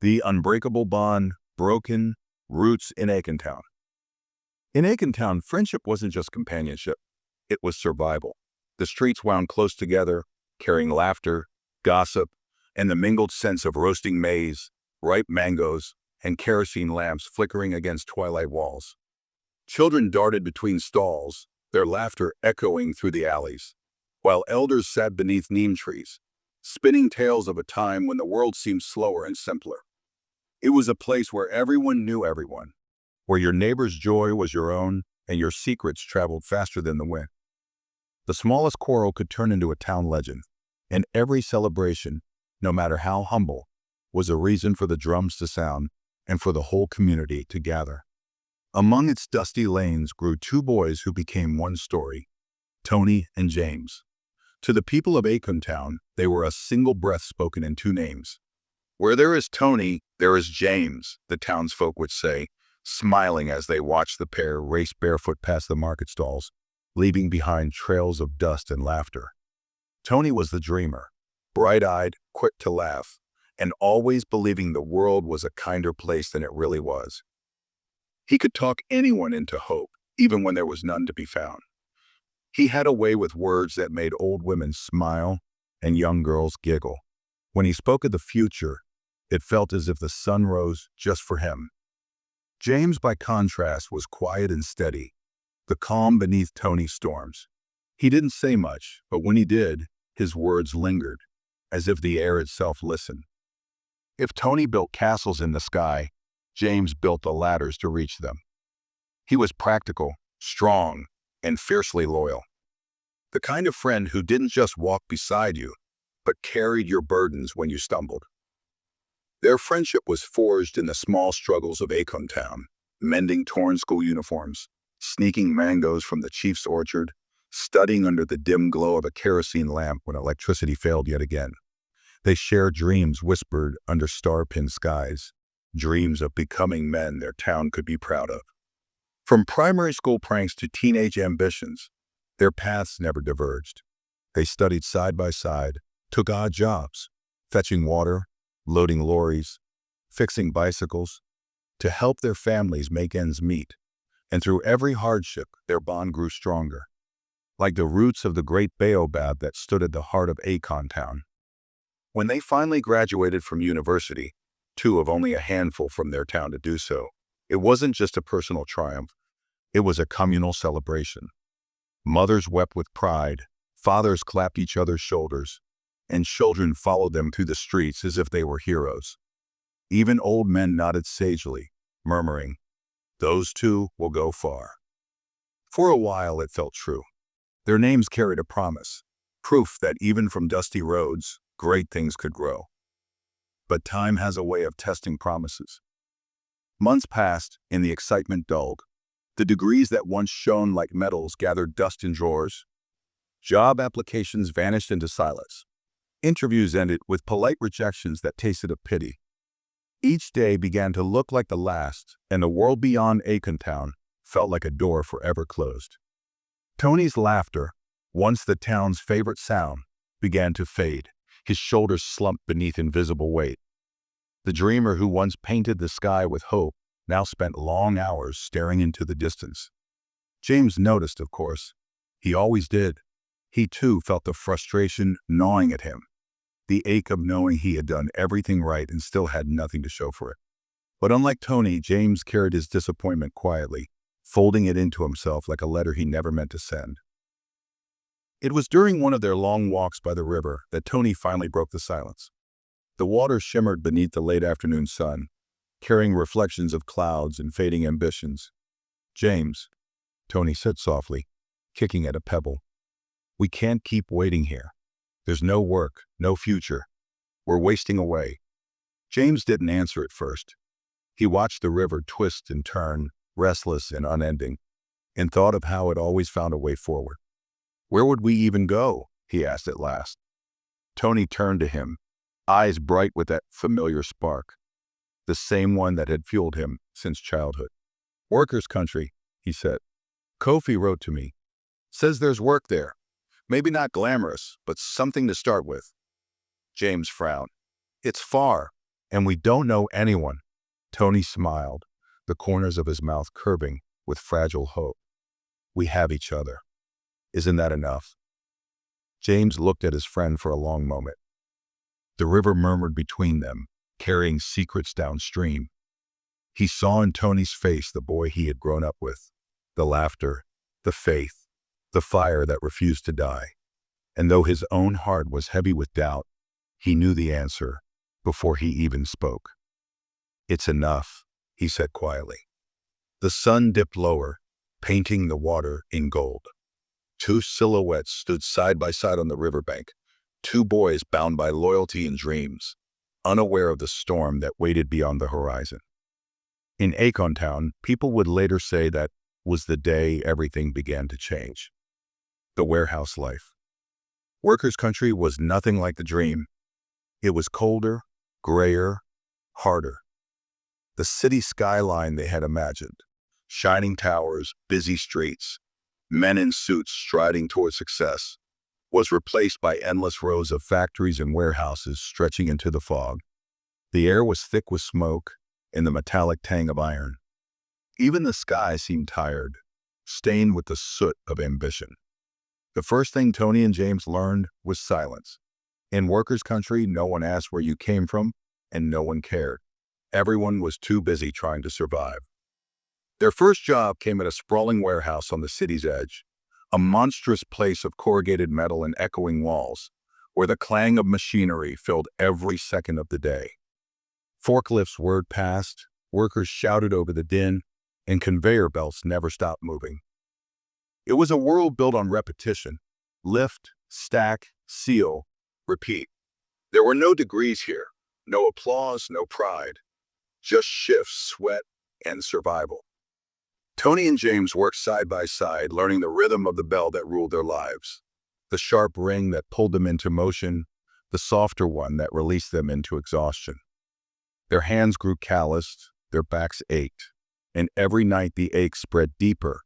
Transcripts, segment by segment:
The unbreakable bond, broken roots in Akon Town. In Akon Town, friendship wasn't just companionship, it was survival. The streets wound close together, carrying laughter, gossip, and the mingled scents of roasting maize, ripe mangoes, and kerosene lamps flickering against twilight walls. Children darted between stalls, their laughter echoing through the alleys, while elders sat beneath neem trees, spinning tales of a time when the world seemed slower and simpler. It was a place where everyone knew everyone, where your neighbor's joy was your own and your secrets traveled faster than the wind. The smallest quarrel could turn into a town legend, and every celebration, no matter how humble, was a reason for the drums to sound and for the whole community to gather. Among its dusty lanes grew two boys who became one story, Tony and James. To the people of Akon Town, they were a single breath spoken in two names. Where there is Tony, there is James, the townsfolk would say, smiling as they watched the pair race barefoot past the market stalls, leaving behind trails of dust and laughter. Tony was the dreamer, bright-eyed, quick to laugh, and always believing the world was a kinder place than it really was. He could talk anyone into hope, even when there was none to be found. He had a way with words that made old women smile and young girls giggle. When he spoke of the future, it felt as if the sun rose just for him. James, by contrast, was quiet and steady, the calm beneath Tony's storms. He didn't say much, but when he did, his words lingered, as if the air itself listened. If Tony built castles in the sky, James built the ladders to reach them. He was practical, strong, and fiercely loyal. The kind of friend who didn't just walk beside you, but carried your burdens when you stumbled. Their friendship was forged in the small struggles of Akon Town, mending torn school uniforms, sneaking mangoes from the chief's orchard, studying under the dim glow of a kerosene lamp when electricity failed yet again. They shared dreams whispered under star-pinned skies, dreams of becoming men their town could be proud of. From primary school pranks to teenage ambitions, their paths never diverged. They studied side by side, took odd jobs, fetching water, loading lorries, fixing bicycles, to help their families make ends meet. And through every hardship, their bond grew stronger, like the roots of the great baobab that stood at the heart of Akon Town. When they finally graduated from university, two of only a handful from their town to do so, it wasn't just a personal triumph, it was a communal celebration. Mothers wept with pride, fathers clapped each other's shoulders, and children followed them through the streets as if they were heroes. Even old men nodded sagely, murmuring, "Those two will go far." For a while it felt true. Their names carried a promise, proof that even from dusty roads, great things could grow. But time has a way of testing promises. Months passed, and the excitement dulled. The degrees that once shone like medals gathered dust in drawers. Job applications vanished into silence. Interviews ended with polite rejections that tasted of pity. Each day began to look like the last, and the world beyond Akon Town felt like a door forever closed. Tony's laughter, once the town's favorite sound, began to fade. His shoulders slumped beneath invisible weight. The dreamer who once painted the sky with hope now spent long hours staring into the distance. James noticed, of course. He always did. He too felt the frustration gnawing at him, the ache of knowing he had done everything right and still had nothing to show for it. But unlike Tony, James carried his disappointment quietly, folding it into himself like a letter he never meant to send. It was during one of their long walks by the river that Tony finally broke the silence. The water shimmered beneath the late afternoon sun, carrying reflections of clouds and fading ambitions. "James," Tony said softly, kicking at a pebble, "we can't keep waiting here. There's no work, no future. We're wasting away." James didn't answer at first. He watched the river twist and turn, restless and unending, and thought of how it always found a way forward. "Where would we even go?" he asked at last. Tony turned to him, eyes bright with that familiar spark, the same one that had fueled him since childhood. "Workers' country," he said. "Kofi wrote to me. Says there's work there. Maybe not glamorous, but something to start with." James frowned. "It's far. And we don't know anyone. Tony smiled, the corners of his mouth curving with fragile hope. We have each other. Isn't that enough? James looked at his friend for a long moment. The river murmured between them, carrying secrets downstream. He saw in Tony's face the boy he had grown up with, the laughter, the faith, the fire that refused to die. And though his own heart was heavy with doubt, he knew the answer before he even spoke. It's enough, he said quietly. The sun dipped lower, painting the water in gold. Two silhouettes stood side by side on the riverbank, two boys bound by loyalty and dreams, unaware of the storm that waited beyond the horizon. In Akon Town, people would later say that was the day everything began to change. The warehouse life. Workers' country was nothing like the dream. It was colder, grayer, harder. The city skyline they had imagined, shining towers, busy streets, men in suits striding toward success, was replaced by endless rows of factories and warehouses stretching into the fog. The air was thick with smoke and the metallic tang of iron. Even the sky seemed tired, stained with the soot of ambition. The first thing Tony and James learned was silence. In workers' country, no one asked where you came from, and no one cared. Everyone was too busy trying to survive. Their first job came at a sprawling warehouse on the city's edge, a monstrous place of corrugated metal and echoing walls, where the clang of machinery filled every second of the day. Forklifts whirred past, workers shouted over the din, and conveyor belts never stopped moving. It was a world built on repetition. Lift, stack, seal, repeat. There were no degrees here, no applause, no pride. Just shifts, sweat, and survival. Tony and James worked side by side, learning the rhythm of the bell that ruled their lives. The sharp ring that pulled them into motion, the softer one that released them into exhaustion. Their hands grew calloused, their backs ached, and every night the ache spread deeper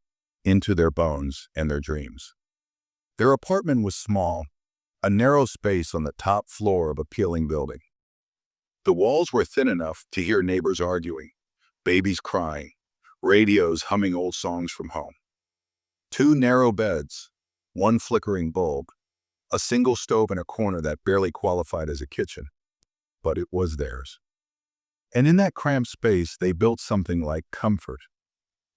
into their bones and their dreams. Their apartment was small, a narrow space on the top floor of a peeling building. The walls were thin enough to hear neighbors arguing, babies crying, radios humming old songs from home. Two narrow beds, one flickering bulb, a single stove in a corner that barely qualified as a kitchen, but it was theirs. And in that cramped space, they built something like comfort.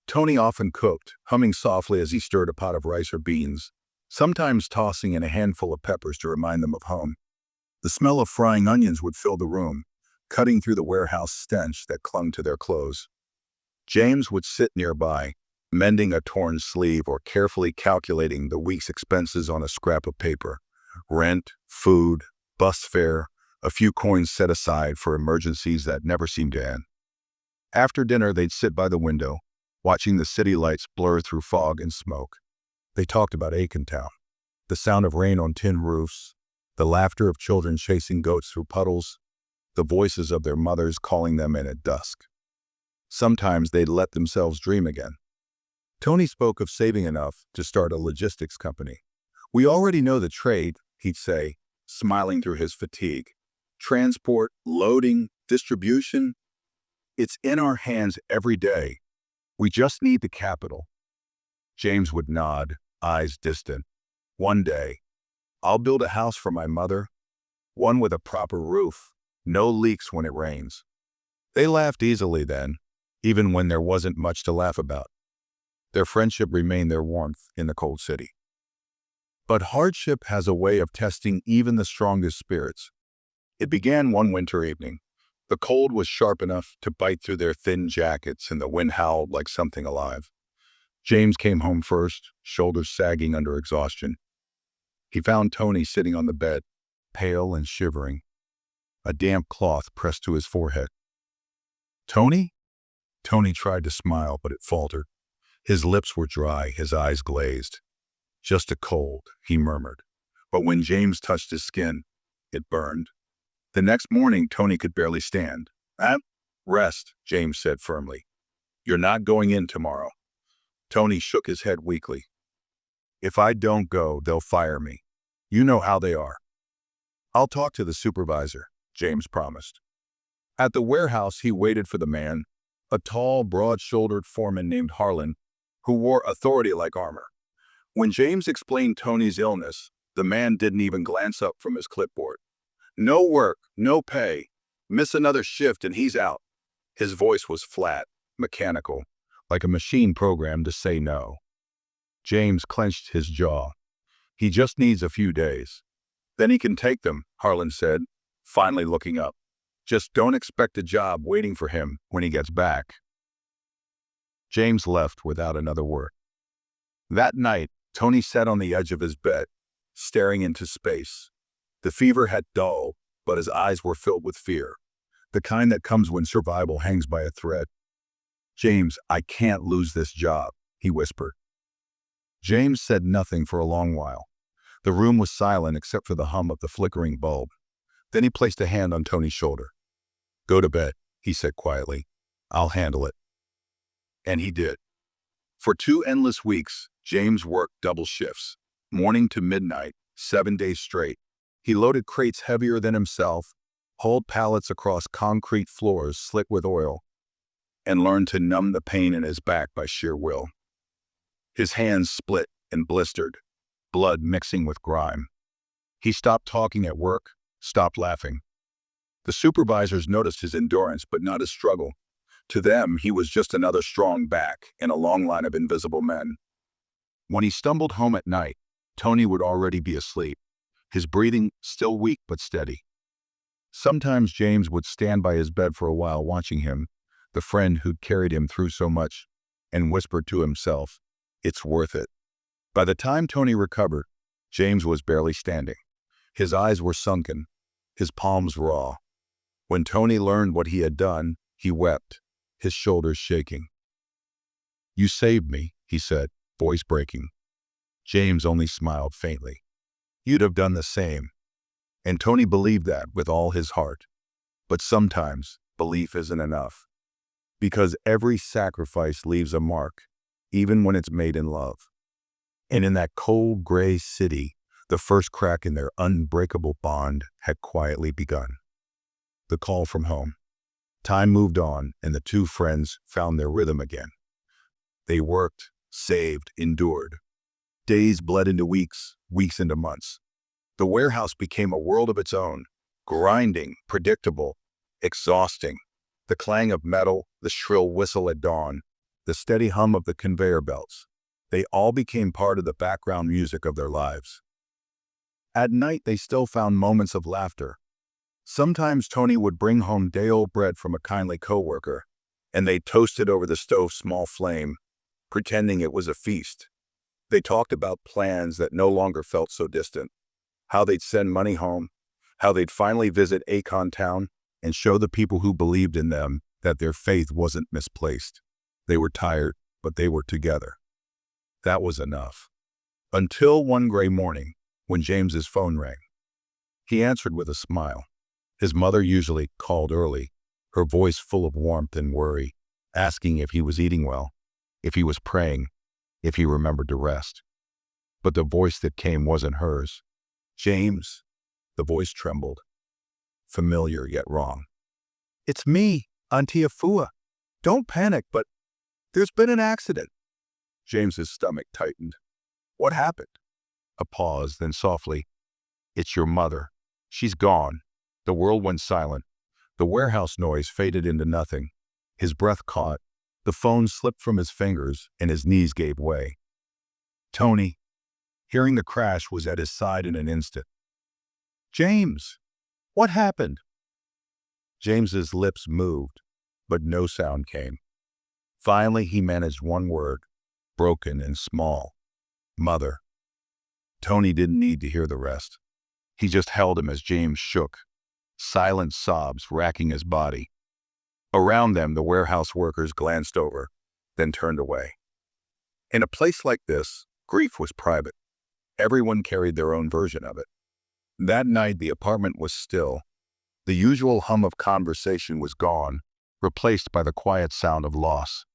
Tony often cooked, humming softly as he stirred a pot of rice or beans, sometimes tossing in a handful of peppers to remind them of home. The smell of frying onions would fill the room, cutting through the warehouse stench that clung to their clothes. James would sit nearby, mending a torn sleeve or carefully calculating the week's expenses on a scrap of paper. Rent, food, bus fare, a few coins set aside for emergencies that never seemed to end. After dinner, they'd sit by the window, watching the city lights blur through fog and smoke. They talked about Akon Town, the sound of rain on tin roofs, the laughter of children chasing goats through puddles, the voices of their mothers calling them in at dusk. Sometimes they'd let themselves dream again. Tony spoke of saving enough to start a logistics company. We already know the trade, he'd say, smiling through his fatigue. Transport, loading, distribution. It's in our hands every day. We just need the capital. James would nod, eyes distant. One day, I'll build a house for my mother, one with a proper roof, no leaks when it rains. They laughed easily then, even when there wasn't much to laugh about. Their friendship remained their warmth in the cold city. But hardship has a way of testing even the strongest spirits. It began one winter evening. The cold was sharp enough to bite through their thin jackets and the wind howled like something alive. James came home first, shoulders sagging under exhaustion. He found Tony sitting on the bed, pale and shivering, a damp cloth pressed to his forehead. "Tony?" Tony tried to smile, but it faltered. His lips were dry, his eyes glazed. "Just a cold," he murmured. But when James touched his skin, it burned. The next morning, Tony could barely stand. Rest," James said firmly. "You're not going in tomorrow." Tony shook his head weakly. "If I don't go, they'll fire me. You know how they are." "I'll talk to the supervisor," James promised. At the warehouse, he waited for the man, a tall, broad-shouldered foreman named Harlan, who wore authority like armor. When James explained Tony's illness, the man didn't even glance up from his clipboard. No work, no pay. Miss another shift and he's out. His voice was flat, mechanical, like a machine programmed to say no. James clenched his jaw. He just needs a few days. Then he can take them, Harlan said, finally looking up. Just don't expect a job waiting for him when he gets back. James left without another word. That night, Tony sat on the edge of his bed, staring into space. The fever had dulled, but his eyes were filled with fear, the kind that comes when survival hangs by a thread. James, I can't lose this job, he whispered. James said nothing for a long while. The room was silent except for the hum of the flickering bulb. Then he placed a hand on Tony's shoulder. Go to bed, he said quietly. I'll handle it. And he did. For 2 endless weeks, James worked double shifts, morning to midnight, 7 days straight. He loaded crates heavier than himself, hauled pallets across concrete floors slick with oil, and learned to numb the pain in his back by sheer will. His hands split and blistered, blood mixing with grime. He stopped talking at work, stopped laughing. The supervisors noticed his endurance, but not his struggle. To them, he was just another strong back in a long line of invisible men. When he stumbled home at night, Tony would already be asleep, his breathing still weak but steady. Sometimes James would stand by his bed for a while watching him, the friend who'd carried him through so much, and whispered to himself, "It's worth it." By the time Tony recovered, James was barely standing. His eyes were sunken, his palms raw. When Tony learned what he had done, he wept, his shoulders shaking. "You saved me," he said, voice breaking. James only smiled faintly. "You'd have done the same." And Tony believed that with all his heart. But sometimes belief isn't enough. Because every sacrifice leaves a mark, even when it's made in love. And in that cold, gray city, the first crack in their unbreakable bond had quietly begun. The call from home. Time moved on, and the two friends found their rhythm again. They worked, saved, endured. Days bled into weeks, weeks into months. The warehouse became a world of its own, grinding, predictable, exhausting. The clang of metal, the shrill whistle at dawn, the steady hum of the conveyor belts. They all became part of the background music of their lives. At night, they still found moments of laughter. Sometimes Tony would bring home day-old bread from a kindly coworker, and they'd toast it over the stove's small flame, pretending it was a feast. They talked about plans that no longer felt so distant, how they'd send money home, how they'd finally visit Akon Town and show the people who believed in them that their faith wasn't misplaced. They were tired, but they were together. That was enough. Until one gray morning, when James's phone rang. He answered with a smile. His mother usually called early, her voice full of warmth and worry, asking if he was eating well, if he was praying, if he remembered to rest. But the voice that came wasn't hers. "James," the voice trembled. Familiar yet wrong. "It's me, Auntie Afua. Don't panic, but there's been an accident." James's stomach tightened. "What happened?" A pause, then softly, "It's your mother. She's gone." The world went silent. The warehouse noise faded into nothing. His breath caught. The phone slipped from his fingers, and his knees gave way. Tony, hearing the crash, was at his side in an instant. "James, what happened?" James's lips moved, but no sound came. Finally, he managed one word, broken and small. "Mother." Tony didn't need to hear the rest. He just held him as James shook, silent sobs racking his body. Around them, the warehouse workers glanced over, then turned away. In a place like this, grief was private. Everyone carried their own version of it. That night, the apartment was still. The usual hum of conversation was gone, replaced by the quiet sound of loss.